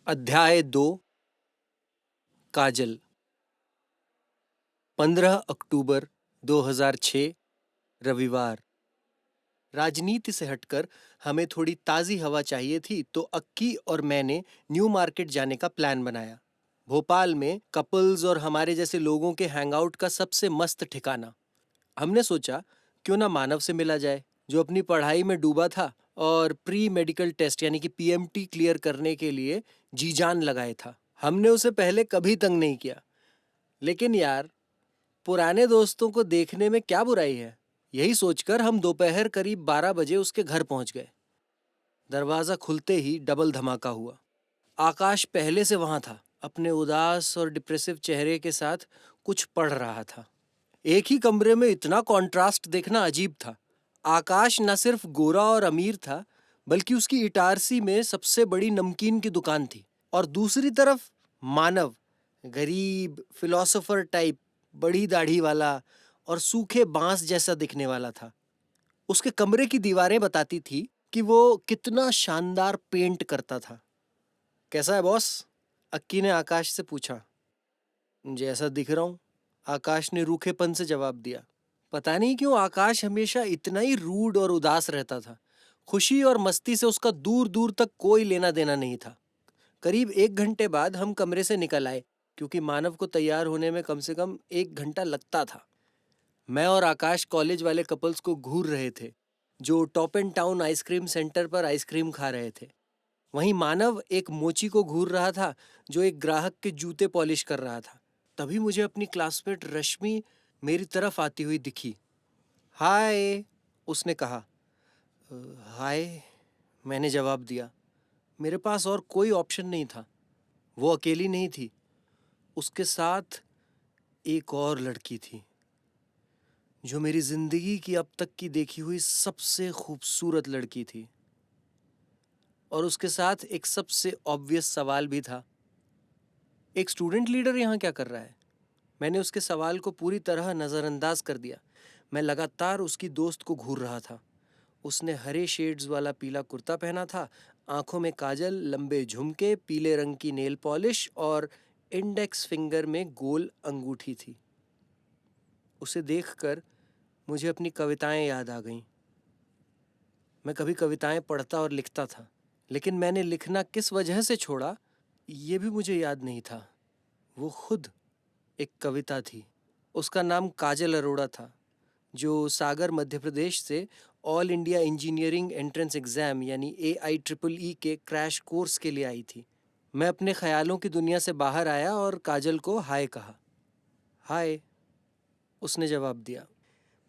अध्याय 2। काजल। 15 अक्टूबर 2006 रविवार। राजनीति से हटकर हमें थोड़ी ताज़ी हवा चाहिए थी, तो अक्की और मैंने न्यू मार्केट जाने का प्लान बनाया। भोपाल में कपल्स और हमारे जैसे लोगों के हैंगआउट का सबसे मस्त ठिकाना। हमने सोचा क्यों ना मानव से मिला जाए, जो अपनी पढ़ाई में डूबा था और प्री मेडिकल टेस्ट यानी कि पीएमटी क्लियर करने के लिए जी जान लगाए था। हमने उसे पहले कभी तंग नहीं किया, लेकिन यार, पुराने दोस्तों को देखने में क्या बुराई है। यही सोचकर हम दोपहर करीब 12 बजे उसके घर पहुंच गए। दरवाजा खुलते ही डबल धमाका हुआ। आकाश पहले से वहां था, अपने उदास और डिप्रेसिव चेहरे के साथ कुछ पढ़ रहा था। एक ही कमरे में इतना कॉन्ट्रास्ट देखना अजीब था। आकाश न सिर्फ गोरा और अमीर था, बल्कि उसकी इटारसी में सबसे बड़ी नमकीन की दुकान थी। और दूसरी तरफ मानव, गरीब फिलोसोफर टाइप, बड़ी दाढ़ी वाला और सूखे बांस जैसा दिखने वाला था। उसके कमरे की दीवारें बताती थी कि वो कितना शानदार पेंट करता था। कैसा है बॉस? अक्की ने आकाश से पूछा। जैसा दिख रहा हूं, आकाश ने रूखेपन से जवाब दिया। पता नहीं क्यों आकाश हमेशा इतना ही रूड और उदास रहता था। खुशी और मस्ती से उसका दूर दूर तक कोई लेना देना नहीं था। करीब 1 घंटे बाद हम कमरे से निकल आए, क्योंकि मानव को तैयार होने में कम से कम 1 घंटा लगता था। मैं और आकाश कॉलेज वाले कपल्स को घूर रहे थे, जो top and town ice cream centre पर आइसक्रीम खा रहे थे। वहीं मानव एक मोची को घूर रहा था, जो एक ग्राहक के जूते पॉलिश कर रहा था। तभी मुझे अपनी क्लासमेट रश्मि मेरी तरफ आती हुई दिखी। हाय, उसने कहा। हाय, मैंने जवाब दिया। मेरे पास और कोई ऑप्शन नहीं था। वो अकेली नहीं थी, उसके साथ एक और लड़की थी, जो मेरी जिंदगी की अब तक की देखी हुई सबसे खूबसूरत लड़की थी। और उसके साथ एक सबसे ऑब्वियस सवाल भी था। एक स्टूडेंट लीडर यहाँ क्या कर रहा है? मैंने उसके सवाल को पूरी तरह नज़रअंदाज कर दिया। मैं लगातार उसकी दोस्त को घूर रहा था। उसने हरे शेड्स वाला पीला कुर्ता पहना था, आंखों में काजल, लंबे झुमके, पीले रंग की नेल पॉलिश और इंडेक्स फिंगर में गोल अंगूठी थी। उसे देखकर मुझे अपनी कविताएं याद आ गईं। मैं कभी कविताएं पढ़ता और लिखता था, लेकिन मैंने लिखना किस वजह से छोड़ा, ये भी मुझे याद नहीं था। वो खुद एक कविता थी। उसका नाम काजल अरोड़ा था, जो सागर मध्य प्रदेश से all India engineering entrance exam यानी AIEEE के क्रैश कोर्स के लिए आई थी। मैं अपने ख्यालों की दुनिया से बाहर आया और काजल को हाय कहा। हाय, उसने जवाब दिया।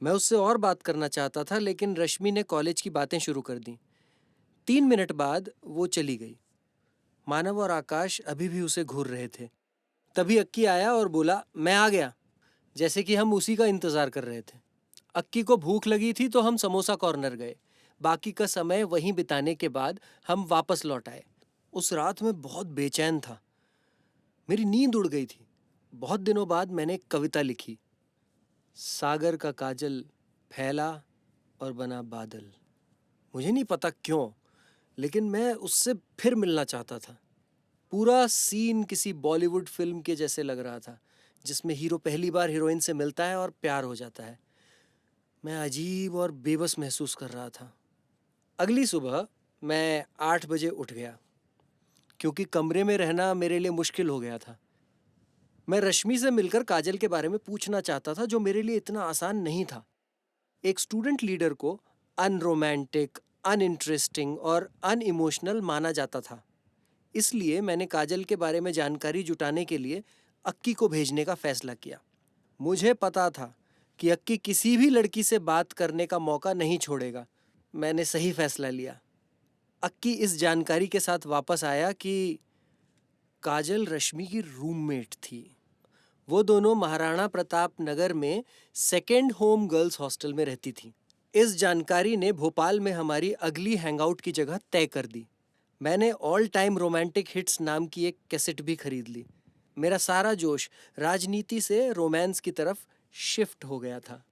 मैं उससे और बात करना चाहता था, लेकिन रश्मि ने कॉलेज की बातें शुरू कर दी। 3 मिनट बाद वो चली गई। मानव और आकाश अभी भी उसे घूर रहे थे। तभी अक्की आया और बोला, मैं आ गया, जैसे कि हम उसी का इंतज़ार कर रहे थे। अक्की को भूख लगी थी, तो हम समोसा कॉर्नर गए। बाकी का समय वहीं बिताने के बाद हम वापस लौट आए। उस रात में बहुत बेचैन था। मेरी नींद उड़ गई थी। बहुत दिनों बाद मैंने एक कविता लिखी। सागर का काजल फैला और बना बादल। मुझे नहीं पता क्यों, लेकिन मैं उससे फिर मिलना चाहता था। पूरा सीन किसी बॉलीवुड फिल्म के जैसे लग रहा था, जिसमें हीरो पहली बार हीरोइन से मिलता है और प्यार हो जाता है। मैं अजीब और बेबस महसूस कर रहा था। अगली सुबह मैं 8 बजे उठ गया, क्योंकि कमरे में रहना मेरे लिए मुश्किल हो गया था। मैं रश्मि से मिलकर काजल के बारे में पूछना चाहता था, जो मेरे लिए इतना आसान नहीं था। एक स्टूडेंट लीडर को अनरोमांटिक, अनइंटरेस्टिंग और अनइमोशनल माना जाता था। इसलिए मैंने काजल के बारे में जानकारी जुटाने के लिए अक्की को भेजने का फैसला किया। मुझे पता था कि अक्की किसी भी लड़की से बात करने का मौका नहीं छोड़ेगा। मैंने सही फैसला लिया। अक्की इस जानकारी के साथ वापस आया कि काजल रश्मि की रूममेट थी। वो दोनों महाराणा प्रताप नगर में सेकेंड होम गर्ल्स हॉस्टल में रहती थी। इस जानकारी ने भोपाल में हमारी अगली हैंगआउट की जगह तय कर दी। मैंने ऑल टाइम रोमांटिक हिट्स नाम की एक कैसेट भी खरीद ली। मेरा सारा जोश राजनीति से रोमांस की तरफ शिफ्ट हो गया था।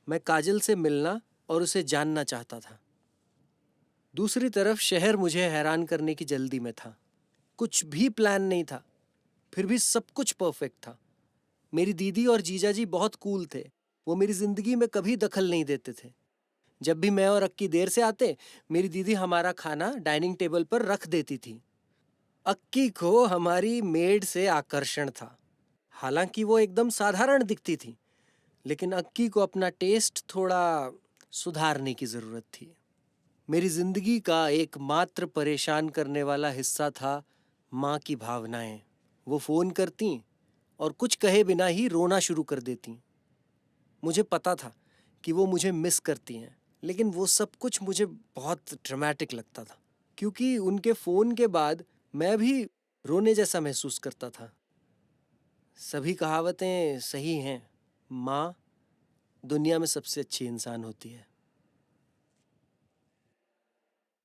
मैं काजल से मिलना और उसे जानना चाहता था। दूसरी तरफ शहर मुझे हैरान करने की जल्दी में था। कुछ भी प्लान नहीं था, फिर भी सब कुछ परफेक्ट था। मेरी दीदी और जीजाजी बहुत कूल थे। वो मेरी जिंदगी में कभी दखल नहीं देते थे। जब भी मैं और अक्की देर से आते, मेरी दीदी हमारा खाना डाइनिंग टेबल पर रख देती थी। अक्की को हमारी मेड से आकर्षण था। हालांकि वो एकदम साधारण दिखती थी, लेकिन अक्की को अपना टेस्ट थोड़ा सुधारने की जरूरत थी। मेरी जिंदगी का एकमात्र परेशान करने वाला हिस्सा था माँ की भावनाएं। वो फोन करती और कुछ कहे बिना ही रोना शुरू कर देती। मुझे पता था कि वो मुझे मिस करती हैं, लेकिन वो सब कुछ मुझे बहुत ड्रामेटिक लगता था, क्योंकि उनके फोन के बाद मैं भी रोने जैसा महसूस करता था। सभी कहावतें सही हैं, माँ दुनिया में सबसे अच्छी इंसान होती है।